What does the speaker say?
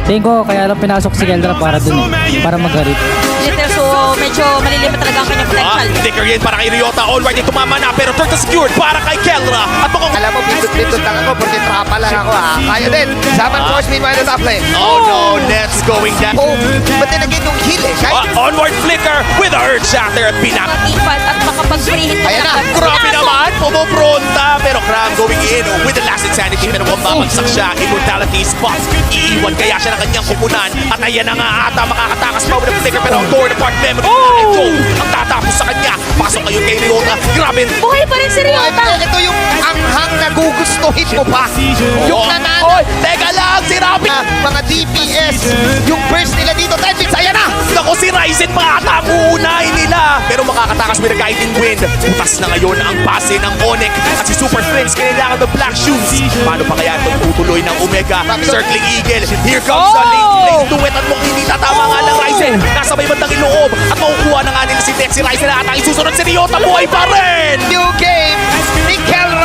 Tingin ko kaya lang pinasok si Keldra para dun para mag-harip. Little, so medyo malilimit talaga ang kanyang potential. Flicker yan para kay Ryota. Already tumama na pero turtle secured para kay Keldra. At mukhang... Alam mo, pindot-pindot lang ako porque trapa lang ako ha. Kaya din. Saman force me while top lane. Oh no, Nets going down. Oh, but then again, yung heal eh. Kahit Onward Flicker with a Earth Shatter at pinak. Mag-infant at makapag-free hit. Ayan na, Grabe naman, pumupronta. Pero Cram going in with the last insanity. Pero mababagsak siya. Immortality spot. Iiwan kaya siya ng kanyang kupunan. At ayan na nga ata makakatakas pa with the Flicker. Pero ang door apart memory na Joe ang tatapos sa kanya. Pasok kayo kay Ryota. Grabe. Buhay pa rin si Ryota. ito yung anghang na gugustuhin mo pa. Yung nanana. Oy, teka lang, si Robin. Mga DPS. Yung burst nila dito. 10 minutes, ayan na. Naku, si Ryzen pa ata ang uunahin nila. Pero makakatakas with a guiding wind. Butas na ngayon ang pase ng Onyx. At si Super Friends kailangan ng Black Shoes. Paano pa kaya itong tutuloy ng Omega? Circling Eagle. Here comes the late place to it. At mukhang hindi tatama nga ng Ryzen. Nasa may bandang iloob. At makukuha na nga nila si Dex. Si Ryzen na ata isusunod si Ryota. Buhay pa rin! New game. Nickel